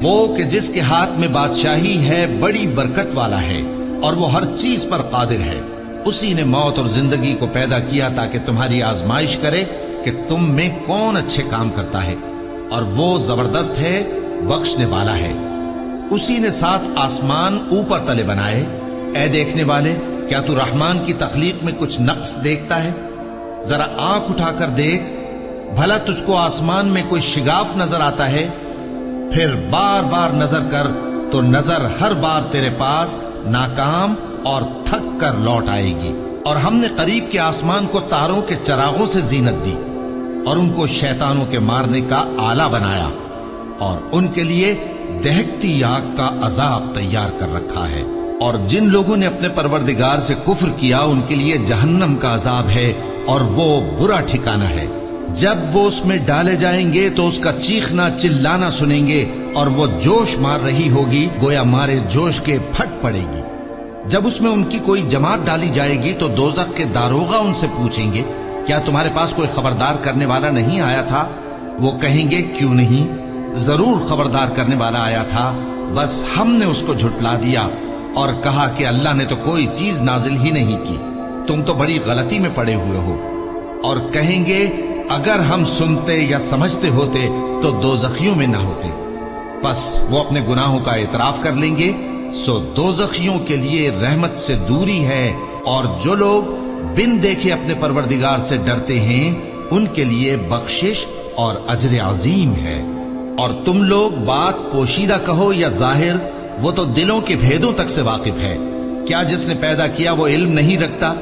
وہ کہ جس کے ہاتھ میں بادشاہی ہے بڑی برکت والا ہے اور وہ ہر چیز پر قادر ہے. اسی نے موت اور زندگی کو پیدا کیا تاکہ تمہاری آزمائش کرے کہ تم میں کون اچھے کام کرتا ہے، اور وہ زبردست ہے، بخشنے والا ہے. اسی نے 7 آسمان اوپر تلے بنائے. اے دیکھنے والے، کیا تو رحمان کی تخلیق میں کچھ نقص دیکھتا ہے؟ ذرا آنکھ اٹھا کر دیکھ، بھلا تجھ کو آسمان میں کوئی شگاف نظر آتا ہے؟ پھر بار بار نظر کر تو نظر ہر بار تیرے پاس ناکام اور تھک کر لوٹ آئے گی. اور ہم نے قریب کے آسمان کو تاروں کے چراغوں سے زینت دی اور ان کو شیطانوں کے مارنے کا آلہ بنایا، اور ان کے لیے دہکتی آگ کا عذاب تیار کر رکھا ہے. اور جن لوگوں نے اپنے پروردگار سے کفر کیا ان کے لیے جہنم کا عذاب ہے، اور وہ برا ٹھکانہ ہے. جب وہ اس میں ڈالے جائیں گے تو اس کا چیخنا چلانا سنیں گے، اور وہ جوش مار رہی ہوگی گویا مارے جوش کے پھٹ پڑے گی. جب اس میں ان کی کوئی جماعت ڈالی جائے گی تو دوزخ کے داروغہ ان سے پوچھیں گے، کیا تمہارے پاس کوئی خبردار کرنے والا نہیں آیا تھا؟ وہ کہیں گے، کیوں نہیں، ضرور خبردار کرنے والا آیا تھا، بس ہم نے اس کو جھٹلا دیا اور کہا کہ اللہ نے تو کوئی چیز نازل ہی نہیں کی، تم تو بڑی غلطی میں پڑے ہوئے ہو. اور کہیں گے، اگر ہم سنتے یا سمجھتے ہوتے تو دوزخیوں میں نہ ہوتے. بس وہ اپنے گناہوں کا اعتراف کر لیں گے، سو دوزخیوں کے لیے رحمت سے دوری ہے، اور جو لوگ بن دیکھے اپنے پروردگار سے ڈرتے ہیں ان کے لیے بخشش اور اجر عظیم ہے. اور تم لوگ بات پوشیدہ کہو یا ظاہر، وہ تو دلوں کے بھیدوں تک سے واقف ہے. کیا جس نے پیدا کیا وہ علم نہیں رکھتا؟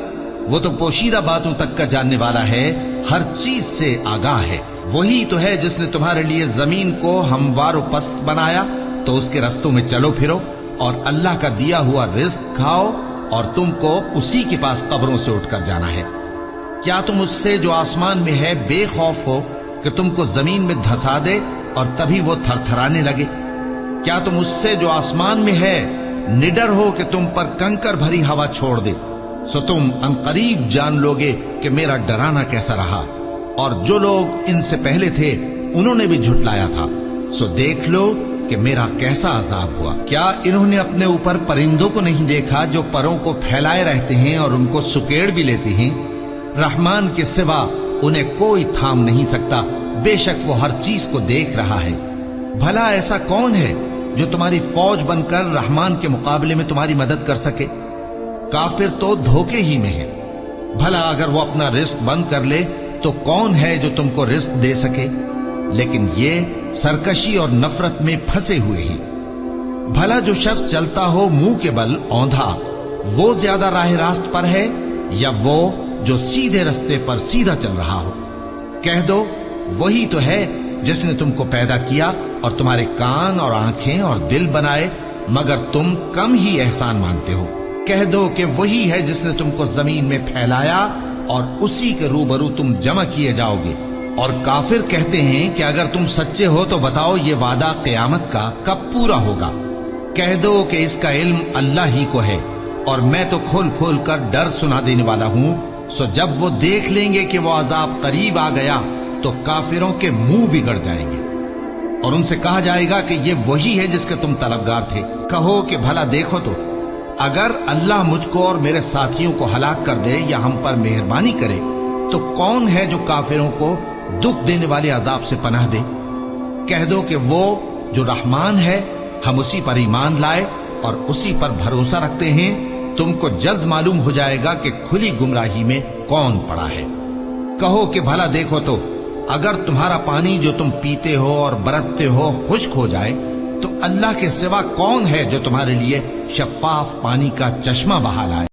وہ تو پوشیدہ باتوں تک کا جاننے والا ہے، ہر چیز سے آگاہ ہے. وہی تو ہے جس نے تمہارے لیے زمین کو ہموار و پست بنایا، تو اس کے رستوں میں چلو پھرو اور اللہ کا دیا ہوا رزق کھاؤ، اور تم کو اسی کے پاس قبروں سے اٹھ کر جانا ہے. کیا تم اس سے جو آسمان میں ہے بے خوف ہو کہ تم کو زمین میں دھسا دے اور تبھی وہ تھر تھرانے لگے؟ کیا تم اس سے جو آسمان میں ہے نڈر ہو کہ تم پر کنکر بھری ہوا چھوڑ دے؟ سو تم عنقریب جان لوگے کہ میرا ڈرانا کیسا رہا. اور جو لوگ ان سے پہلے تھے انہوں نے بھی جھٹلایا تھا، سو دیکھ لو کہ میرا کیسا عذاب ہوا. کیا انہوں نے اپنے اوپر پرندوں کو نہیں دیکھا جو پروں کو پھیلائے رہتے ہیں اور ان کو سکیڑ بھی لیتے ہیں؟ رحمان کے سوا انہیں کوئی تھام نہیں سکتا، بے شک وہ ہر چیز کو دیکھ رہا ہے. بھلا ایسا کون ہے جو تمہاری فوج بن کر رحمان کے مقابلے میں تمہاری مدد کر سکے؟ کافر تو دھوکے ہی میں ہے. بھلا اگر وہ اپنا رزق بند کر لے تو کون ہے جو تم کو رزق دے سکے؟ لیکن یہ سرکشی اور نفرت میں پھنسے ہوئے ہیں. بھلا جو شخص چلتا ہو منہ کے بل اوندھا، وہ زیادہ راہ راست پر ہے یا وہ جو سیدھے رستے پر سیدھا چل رہا ہو؟ کہہ دو، وہی تو ہے جس نے تم کو پیدا کیا اور تمہارے کان اور آنکھیں اور دل بنائے، مگر تم کم ہی احسان مانتے ہو. کہہ دو کہ وہی ہے جس نے تم کو زمین میں پھیلایا اور اسی کے روبرو تم جمع کیے جاؤ گے. اور کافر کہتے ہیں کہ اگر تم سچے ہو تو بتاؤ یہ وعدہ قیامت کا کب پورا ہوگا؟ کہہ دو کہ اس کا علم اللہ ہی کو ہے، اور میں تو کھول کھول کر ڈر سنا دینے والا ہوں. سو جب وہ دیکھ لیں گے کہ وہ عذاب قریب آ گیا تو کافروں کے منہ بگڑ جائیں گے، اور ان سے کہا جائے گا کہ یہ وہی ہے جس کے تم طلبگار تھے. کہو کہ بھلا دیکھو تو، اگر اللہ مجھ کو اور میرے ساتھیوں کو ہلاک کر دے یا ہم پر مہربانی کرے تو کون ہے جو کافروں کو دکھ دینے والے عذاب سے پناہ دے؟ کہہ دو کہ وہ جو رحمان ہے، ہم اسی پر ایمان لائے اور اسی پر بھروسہ رکھتے ہیں. تم کو جلد معلوم ہو جائے گا کہ کھلی گمراہی میں کون پڑا ہے. کہو کہ بھلا دیکھو تو، اگر تمہارا پانی جو تم پیتے ہو اور برتتے ہو خشک ہو جائے تو اللہ کے سوا کون ہے جو تمہارے لیے شفاف پانی کا چشمہ بہا لائے؟